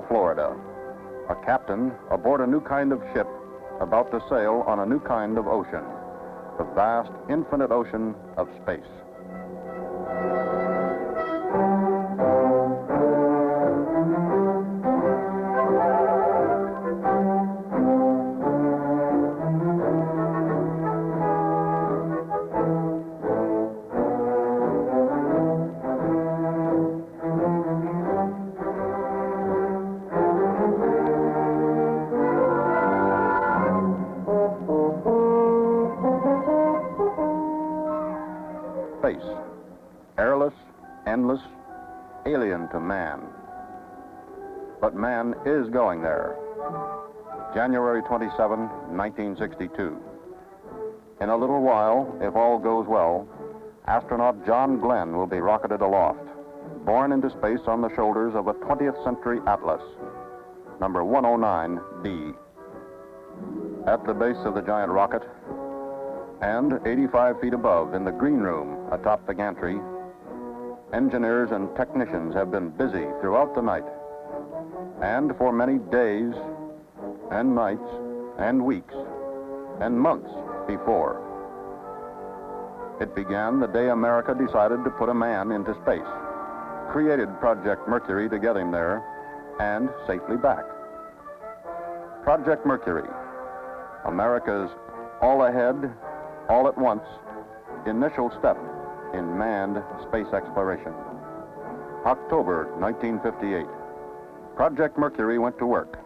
Florida, a captain aboard a new kind of ship about to sail on a new kind of ocean, the vast, infinite ocean of space. Space, airless, endless, alien to man. But man is going there. January 27, 1962. In a little while, if all goes well, astronaut John Glenn will be rocketed aloft, borne into space on the shoulders of a 20th century Atlas, number 109D. At the base of the giant rocket, and 85 feet above in the green room atop the gantry, engineers and technicians have been busy throughout the night, and for many days and nights and weeks and months before. It began the day America decided to put a man into space, created Project Mercury to get him there and safely back. Project Mercury, America's all-ahead, all-at-once initial step in manned space exploration. October 1958. Project Mercury went to work.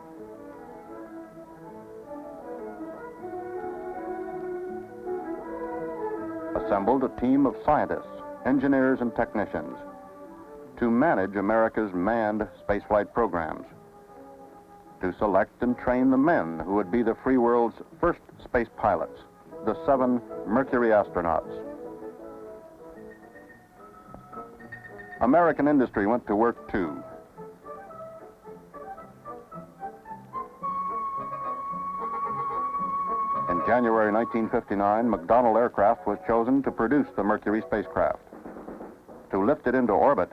Assembled a team of scientists, engineers, and technicians to manage America's manned spaceflight programs, to select and train the men who would be the free world's first space pilots, the 7 Mercury astronauts. American industry went to work too. In January 1959, McDonnell Aircraft was chosen to produce the Mercury spacecraft. To lift it into orbit,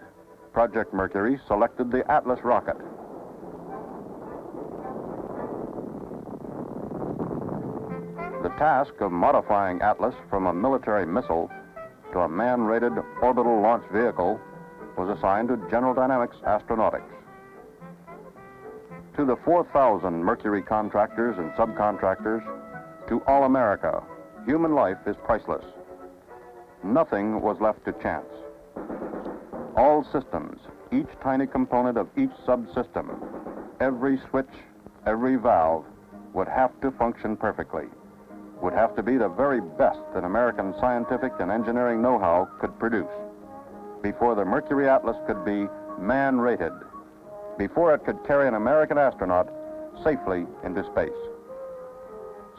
Project Mercury selected the Atlas rocket. The task of modifying Atlas from a military missile to a man-rated orbital launch vehicle was assigned to General Dynamics Astronautics. To the 4,000 Mercury contractors and subcontractors, to all America, human life is priceless. Nothing was left to chance. All systems, each tiny component of each subsystem, every switch, every valve, would have to function perfectly, would have to be the very best that American scientific and engineering know-how could produce before the Mercury Atlas could be man-rated, before it could carry an American astronaut safely into space.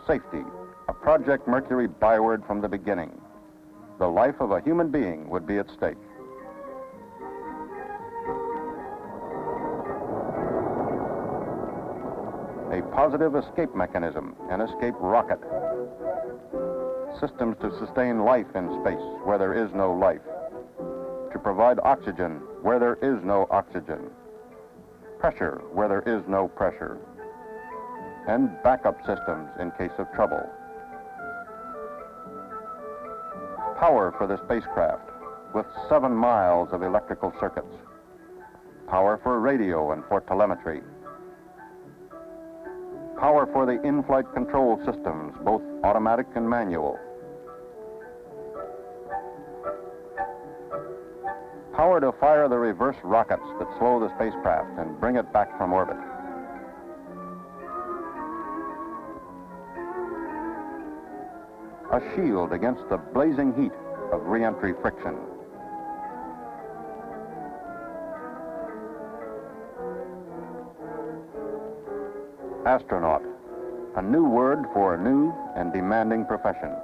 Safety, a Project Mercury byword from the beginning. The life of a human being would be at stake. A positive escape mechanism, an escape rocket. Systems to sustain life in space where there is no life. To provide oxygen where there is no oxygen. Pressure where there is no pressure. And backup systems in case of trouble. Power for the spacecraft with 7 miles of electrical circuits. Power for radio and for telemetry. Power for the in-flight control systems, both automatic and manual. Power to fire the reverse rockets that slow the spacecraft and bring it back from orbit. A shield against the blazing heat of re-entry friction. Astronaut, a new word for a new and demanding profession.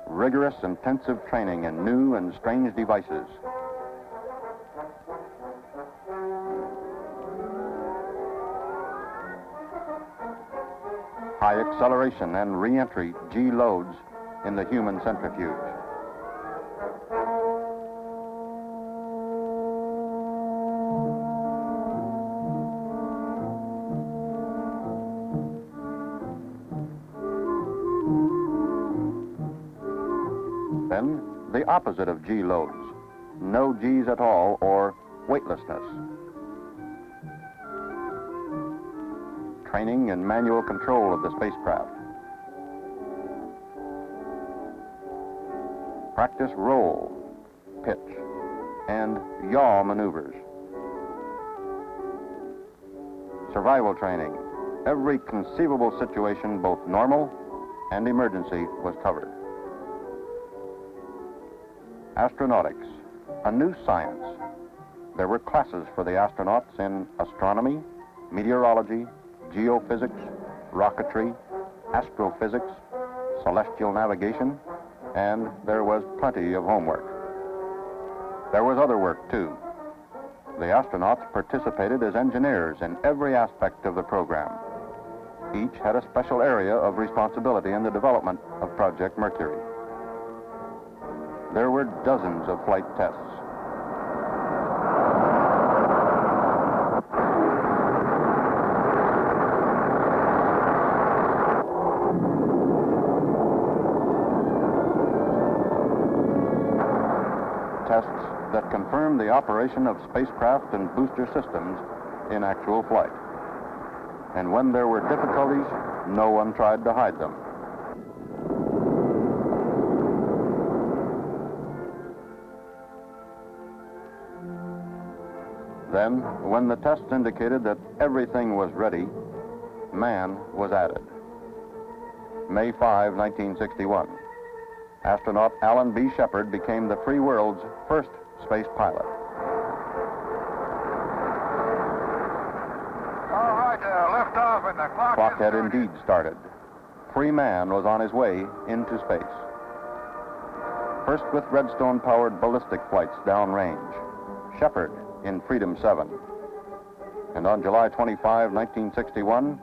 Rigorous, intensive training in new and strange devices. High acceleration and re-entry G loads in the human centrifuge. Then the opposite of G loads, no Gs at all, or weightlessness. Training in manual control of the spacecraft. Practice roll, pitch, and yaw maneuvers. Survival training. Every conceivable situation, both normal and emergency, was covered. Astronautics, a new science. There were classes for the astronauts in astronomy, meteorology, geophysics, rocketry, astrophysics, celestial navigation, and there was plenty of homework. There was other work, too. The astronauts participated as engineers in every aspect of the program. Each had a special area of responsibility in the development of Project Mercury. There were dozens of flight tests. Tests that confirmed the operation of spacecraft and booster systems in actual flight. And when there were difficulties, no one tried to hide them. Then, when the tests indicated that everything was ready, man was added. May 5, 1961. Astronaut Alan B. Shepard became the free world's first space pilot. All right, lift off and the Clock had indeed started. Free man was on his way into space. First with Redstone-powered ballistic flights downrange. Shepard in Freedom 7. And on July 25, 1961,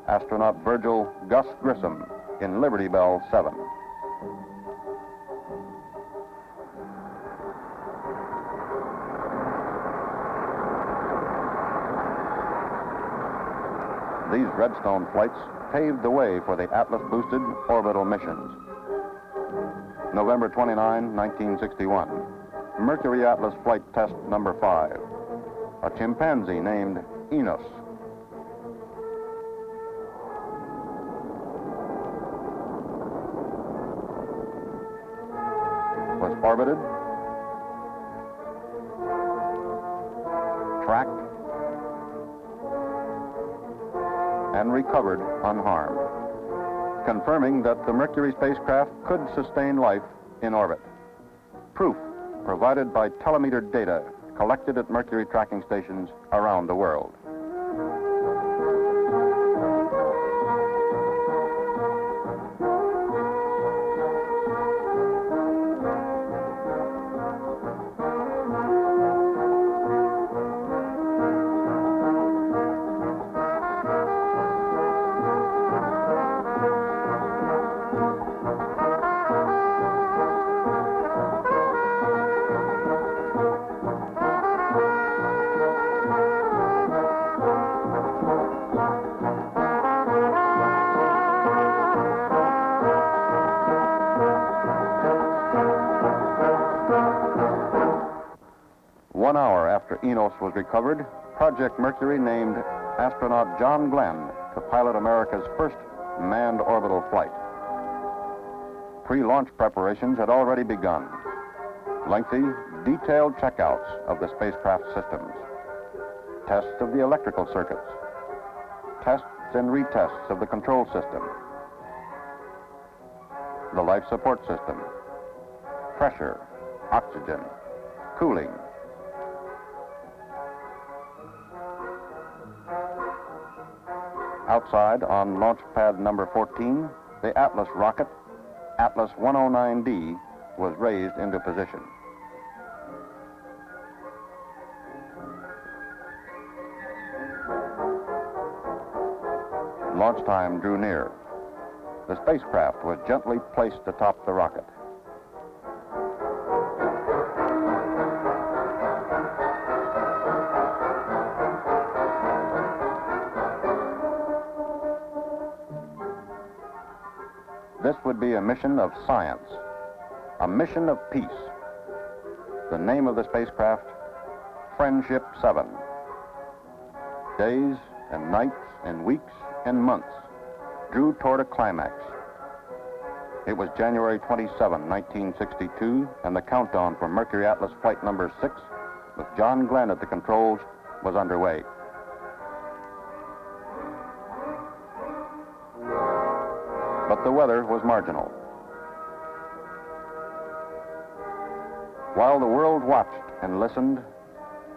astronaut Virgil Gus Grissom in Liberty Bell 7. These Redstone flights paved the way for the Atlas-boosted orbital missions. November 29, 1961. Mercury Atlas flight test number 5. A chimpanzee named Enos. Was orbited, tracked, and recovered unharmed, confirming that the Mercury spacecraft could sustain life in orbit. Proof provided by telemeter data collected at Mercury tracking stations around the world. Enos was recovered, Project Mercury named astronaut John Glenn to pilot America's first manned orbital flight. Pre-launch preparations had already begun. Lengthy, detailed checkouts of the spacecraft systems. Tests of the electrical circuits. Tests and retests of the control system. The life support system. Pressure, oxygen, cooling. Outside, on launch pad number 14, the Atlas rocket, Atlas 109D, was raised into position. Launch time drew near. The spacecraft was gently placed atop the rocket. This would be a mission of science, a mission of peace. The name of the spacecraft, Friendship 7. Days and nights and weeks and months drew toward a climax. It was January 27, 1962, and the countdown for Mercury Atlas flight number 6, with John Glenn at the controls, was underway. But the weather was marginal. While the world watched and listened,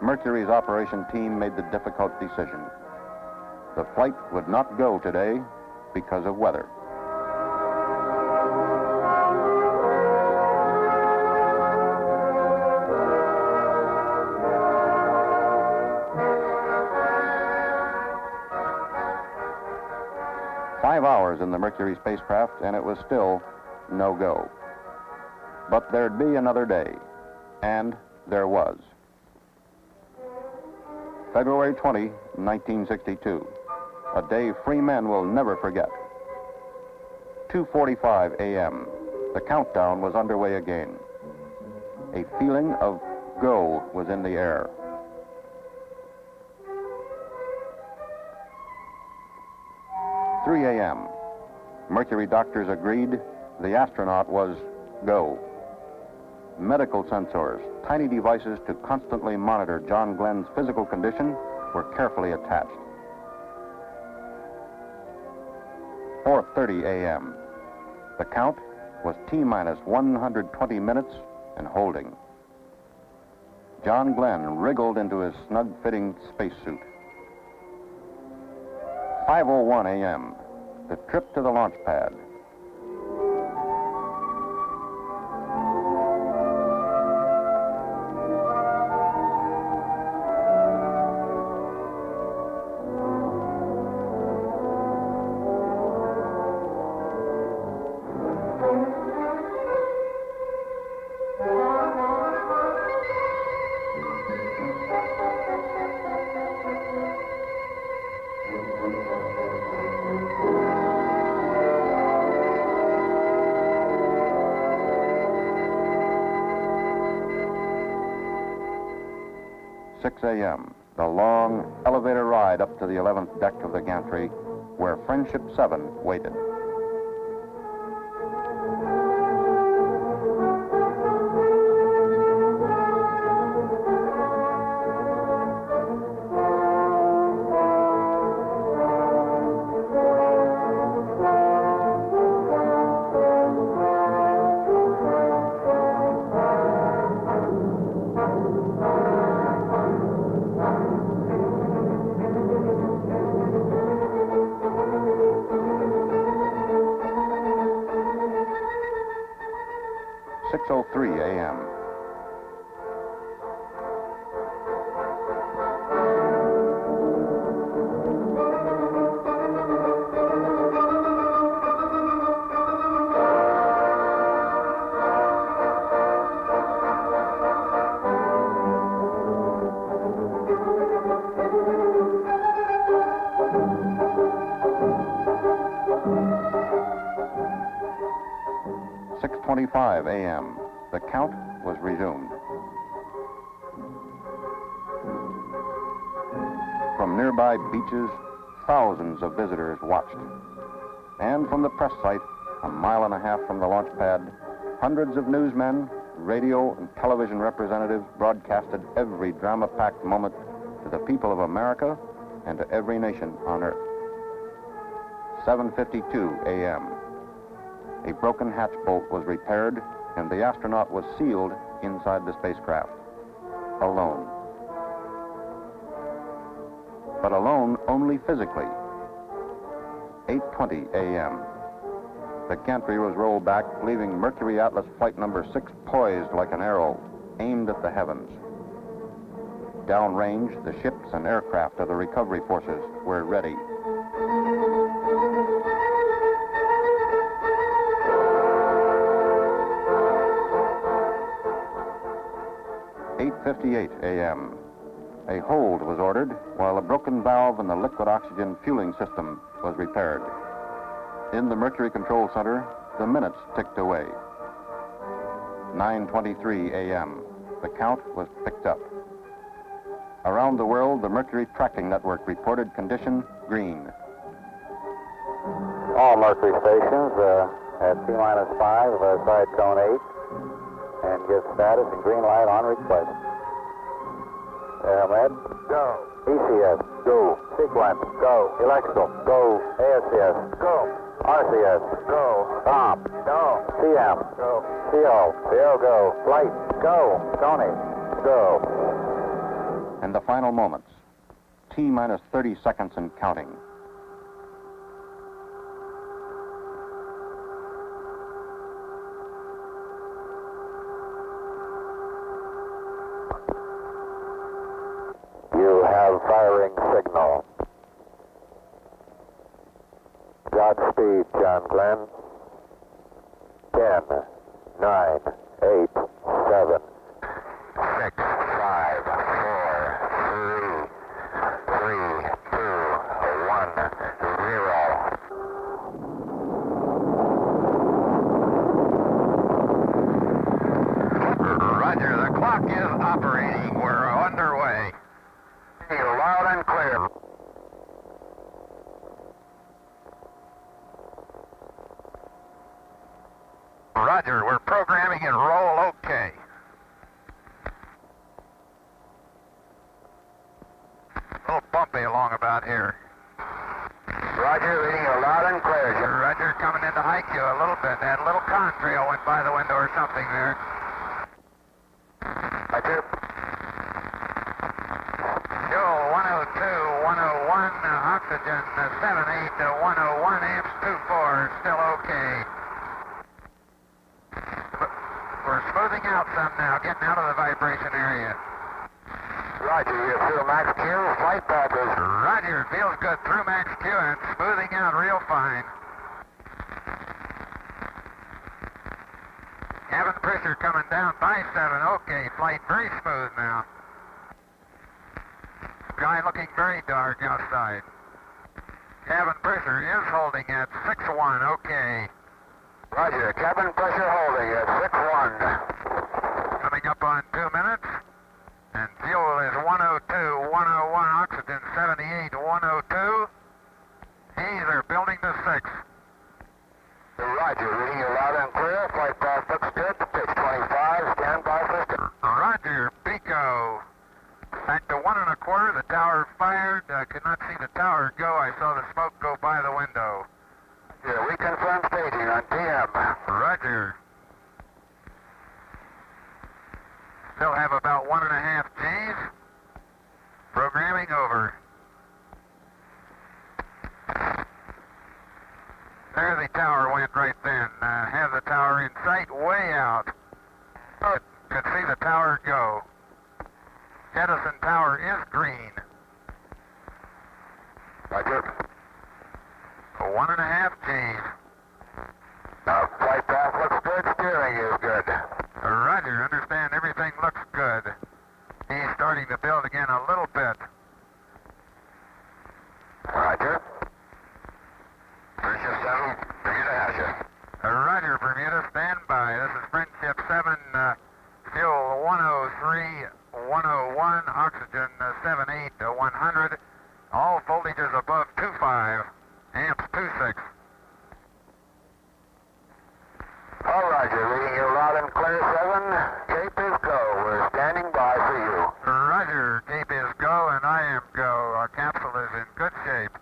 Mercury's operation team made the difficult decision. The flight would not go today because of weather. "5 hours in the Mercury spacecraft, and it was still no go. But there'd be another day, and there was. February 20, 1962, a day free men will never forget. 2:45 a.m., the countdown was underway again. A feeling of go was in the air. "3 a.m., Mercury doctors agreed the astronaut was go. Medical sensors, tiny devices to constantly monitor John Glenn's physical condition, were carefully attached. 4:30 a.m. The count was T-minus 120 minutes and holding. John Glenn wriggled into his snug-fitting spacesuit. 5:01 a.m. The trip to the launch pad. "6 a.m., the long elevator ride up to the 11th deck of the gantry, where Friendship 7 waited. "6:03 a.m. "6:25 a.m. The count was resumed. From nearby beaches, thousands of visitors watched. And from the press site, a mile and a half from the launch pad, hundreds of newsmen, radio and television representatives broadcasted every drama-packed moment to the people of America and to every nation on Earth. 7:52 a.m. A broken hatch bolt was repaired, and the astronaut was sealed inside the spacecraft, alone. But alone only physically. 8:20 a.m. The gantry was rolled back, leaving Mercury Atlas flight number 6 poised like an arrow, aimed at the heavens. Downrange, the ships and aircraft of the recovery forces were ready. "8:58 a.m. A hold was ordered while a broken valve in the liquid oxygen fueling system was repaired. In the Mercury Control Center, the minutes ticked away. 9:23 a.m. The count was picked up. Around the world, the Mercury tracking network reported condition green. All Mercury stations at T-minus 5, side cone 8, and give status and green light on request. Med, Go. ECS, go. Sequence, go. Electrical, go. ASCS, Go. RCS, Go. stop. Go. CM, Go. CO, CO, go. Flight, go. Tony, go. And the final moments. T-minus 30 seconds and counting. You have firing signal. Godspeed, John Glenn. 10, 9, 8, 7, 6, 5, 4, 3, 2, 1, 0. Roger, the clock is operating. We're underway. Loud and clear. Roger, we're programming and roll okay. A little bumpy along about here. Roger, reading you loud and clear. Roger, coming into IQ a little bit. That little contrail went by the window or something there. Roger. Fuel 102, 101, oxygen 78 to 101, amps 24, still okay. We're smoothing out some now, getting out of the vibration area. Roger, you're through max Q, flight path is... Roger, feels good through max Q and smoothing out real fine. Cabin pressure coming down by 7, okay, flight very smooth now. Sky looking very dark outside. Cabin pressure is holding at 6-1, okay. Roger, cabin pressure holding at 6-1. Coming up on 2 minutes. And fuel is 102, 101, oxygen 78, 102. They're building to 6. Roger, reading you loud and clear. Flight path looks good. Pitch 25, stand by for start. Roger, Pico. Back to 1 1/4, the tower fired. Could not see the tower go. I saw the smoke go by the window. Yeah, we confirm staging on TM. Roger. Still have about 1.5 Gs. Programming over. There the tower went right then. Have the tower in sight, way out. Could see the tower go. Edison Tower is green. Roger. 1.5 Gs. Flight path looks good, steering is good. Roger, understand everything looks good. He's starting to build again a little bit. Roger. Friendship 7, Bermuda has you. Roger, Bermuda, stand by. This is Friendship 7, fuel 103, 101, oxygen 78 to 100. All voltages above 25, amps 26. All Roger, reading you loud and clear 7. Cape is go. We're standing by for you. Roger, Cape is go and I am go. Our capsule is in good shape.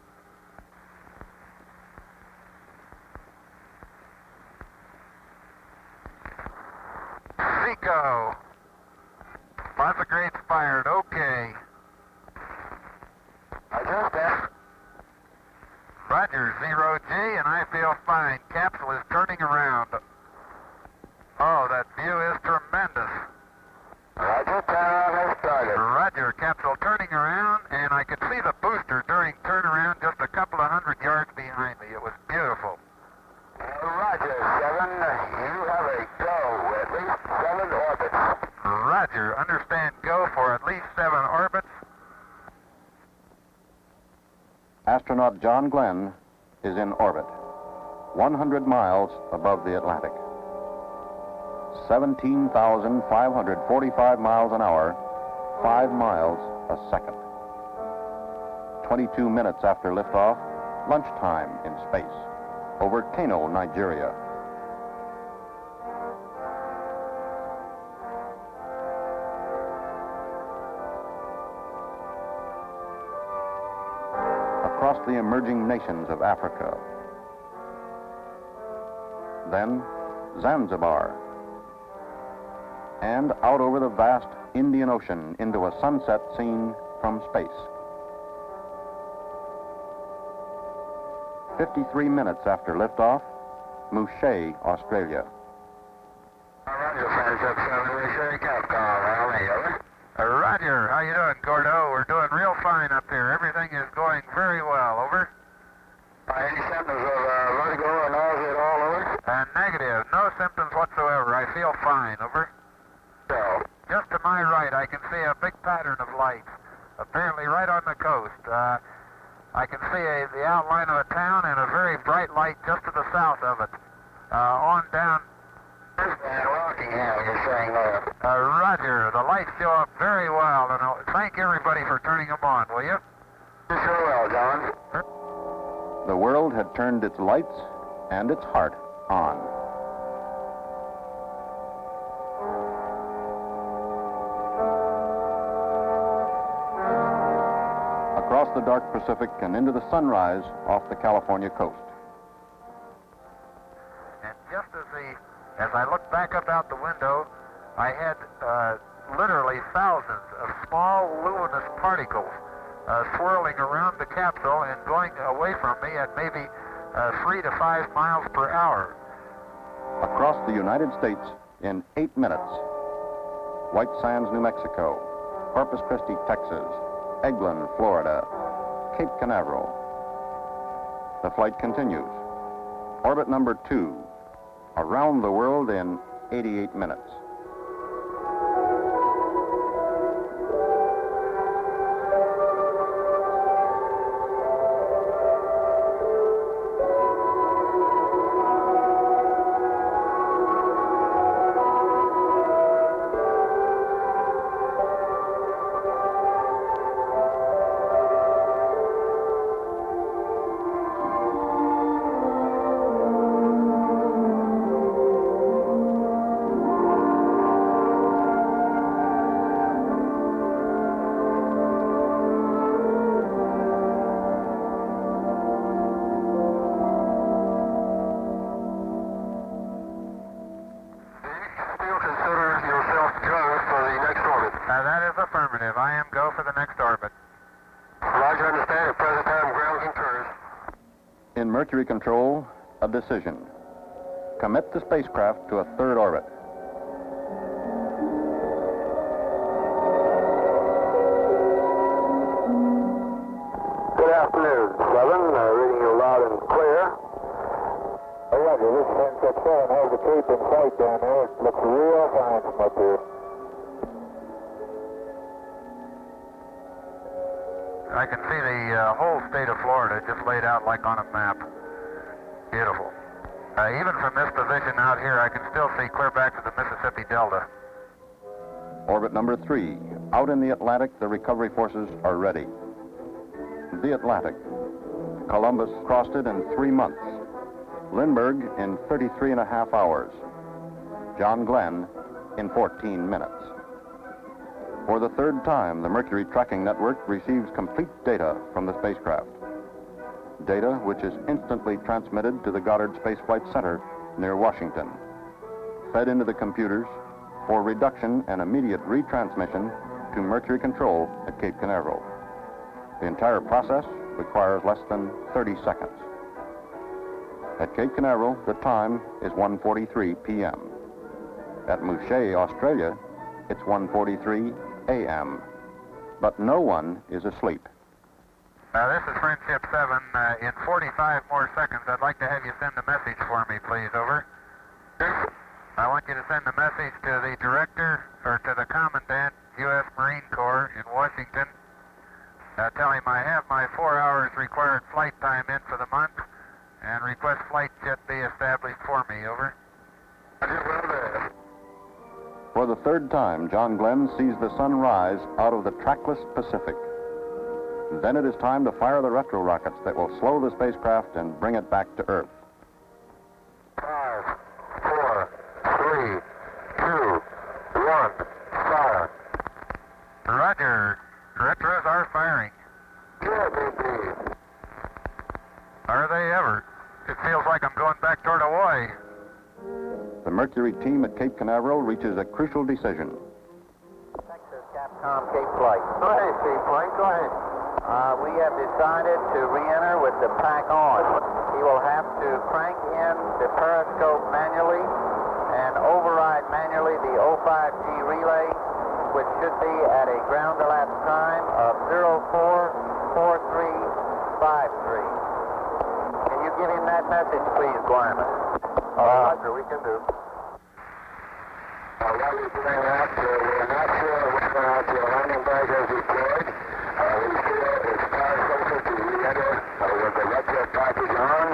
Seco. Lots of grades fired, okay. Roger, 0G, and I feel fine. Capsule is turning around. Oh, that view is tremendous. Roger, turnaround has started. Roger, capsule turning around, and I could see the booster during turnaround just a couple of 100 yards behind me. It was beautiful. Roger, 7. You have a go. At least 7 orbits. Roger, understand go for at least 7 orbits. Astronaut John Glenn is in orbit, 100 miles above the Atlantic. 17,545 miles an hour, 5 miles a second. 22 minutes after liftoff, lunchtime in space, over Kano, Nigeria. Across the emerging nations of Africa. Then Zanzibar. And out over the vast Indian Ocean into a sunset scene from space. 53 minutes after liftoff, Mouchet, Australia. Roger, Friendship 7, Mouchet, Cape Canaveral, over. Roger, how you doing, Gordo? We're doing real fine up here. Everything is going very well, over. Any symptoms of vertigo or nausea at all, over? Negative, no symptoms whatsoever. I feel fine, over. So, just to my right, I can see a big pattern of lights, apparently right on the coast. I can see the outline of a town and a very bright light just to the south of it. On down. Rockingham, you're saying there. Roger, the lights show up very well, and thank everybody for turning them on, will you? You sure will, John. The world had turned its lights and its heart on. Across the dark Pacific and into the sunrise off the California coast. And just as I looked back up out the window, I had literally thousands of small luminous particles swirling around the capsule and going away from me at maybe 3 to 5 miles per hour. Across the United States in 8 minutes. White Sands, New Mexico, Corpus Christi, Texas, Eglin, Florida, Cape Canaveral. The flight continues. Orbit number 2, around the world in 88 minutes. That is affirmative. I am go for the next orbit. Roger, understand. At present time, ground concurs. In Mercury control, a decision. Commit the spacecraft to a third orbit. Good afternoon, 7. Reading you loud and clear. Oh, Roger, this is Friendship 7. How's the Cape in sight down there? It looks real fine from up here. I can see the whole state of Florida just laid out like on a map. Beautiful. Even from this position out here, I can still see clear back to the Mississippi Delta. Orbit number 3. Out in the Atlantic, the recovery forces are ready. The Atlantic. Columbus crossed it in 3 months. Lindbergh in 33 and a half hours. John Glenn in 14 minutes. For the third time, the Mercury tracking network receives complete data from the spacecraft. Data which is instantly transmitted to the Goddard Space Flight Center near Washington, fed into the computers for reduction and immediate retransmission to Mercury control at Cape Canaveral. The entire process requires less than 30 seconds. At Cape Canaveral, the time is 1:43 p.m. At Mouchet, Australia, it's 1:43 a.m. But no one is asleep. This is Friendship 7. In 45 more seconds, I'd like to have you send a message for me, please. Over. I want you to send a message to the director, or to the commandant, U.S. Marine Corps in Washington. Tell him I have my 4 hours required flight time in for the month, and request flight jet be established for me. Over. For the third time, John Glenn sees the sun rise out of the trackless Pacific. Then it is time to fire the retro rockets that will slow the spacecraft and bring it back to Earth. 5, 4, 3, 2, 1, fire. Roger. Retros are firing. Good, baby. Are they ever? It feels like I'm going back toward Hawaii. The Mercury team at Cape Canaveral reaches a crucial decision. Texas Capcom Cape Flight. Go ahead, Chief Flight, go ahead. We have decided to re-enter with the pack on. He will have to crank in the periscope manually and override manually the 05G relay, which should be at a ground elapsed time of 044353. Can you give him that message, please, Glyman? Roger, we can do. While we're doing that, we're not sure what's going on to the landing bag as deployed. We feel it's far closer to re-enter with the retro package on.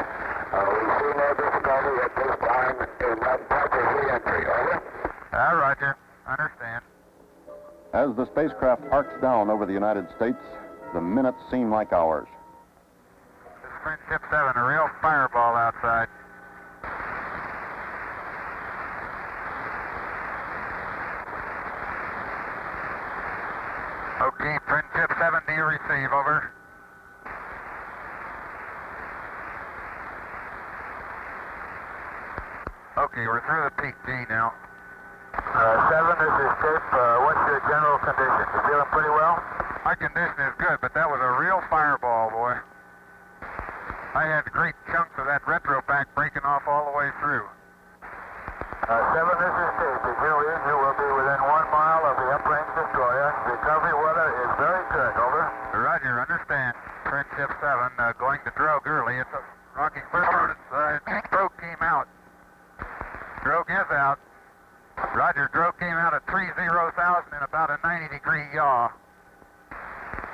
We see no difficulty at this time in that type of re-entry. Over. Roger. Understand. As the spacecraft arcs down over the United States, the minutes seem like hours. This is Friendship 7, a real fireball outside. Okay, Friendship 7, do you receive? Over. Okay, we're through the peak G now. 7, this is Cape. What's your general condition? You feeling pretty well? My condition is good, but that was a real fireball, boy. I had great chunks of that retro pack breaking off all the way through. 7, this is Cape. As you read, you will be within 1 mile of the uprange destroyer. Recovery weather is very good. Over. Roger, understand. Friendship 7, going to drogue early. It's a rocking forward. Drogue came out. Drogue is out. Roger, drogue came out at 30,000 in about a 90-degree yaw.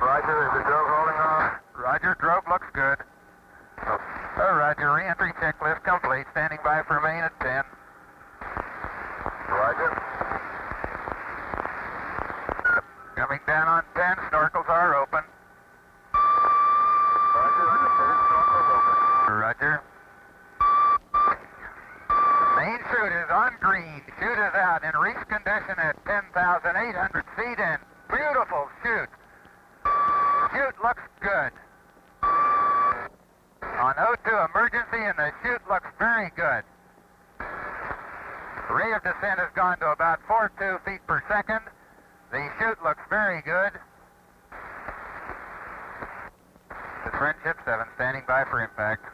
Roger, is the drogue holding on? Roger, drogue looks good. Roger, re-entry checklist complete. Standing by for main at 10. Roger. Coming down on 10, snorkels are open. Roger, understand. Snorkels open. Roger. Main chute is on green. Chute is out in reach condition at 10,800 feet in. Beautiful chute. Chute looks good. On O2 emergency, and the chute looks very good. Rate of descent has gone to about 4.2 feet per second. The chute looks very good. The Friendship 7 standing by for impact.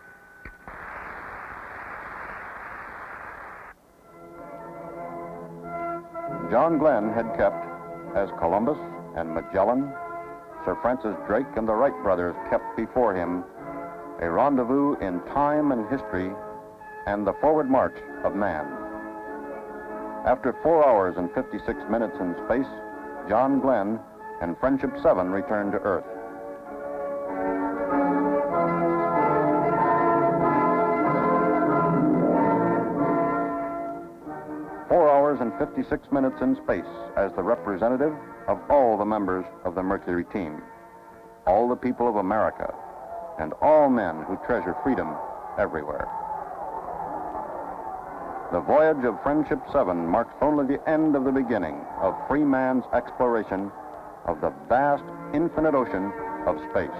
John Glenn had kept, as Columbus and Magellan, Sir Francis Drake and the Wright brothers kept before him, a rendezvous in time and history and the forward march of man. After 4 hours and 56 minutes in space, John Glenn and Friendship 7 returned to Earth. And 56 minutes in space as the representative of all the members of the Mercury team, all the people of America, and all men who treasure freedom everywhere. The voyage of Friendship 7 marks only the end of the beginning of free man's exploration of the vast, infinite ocean of space.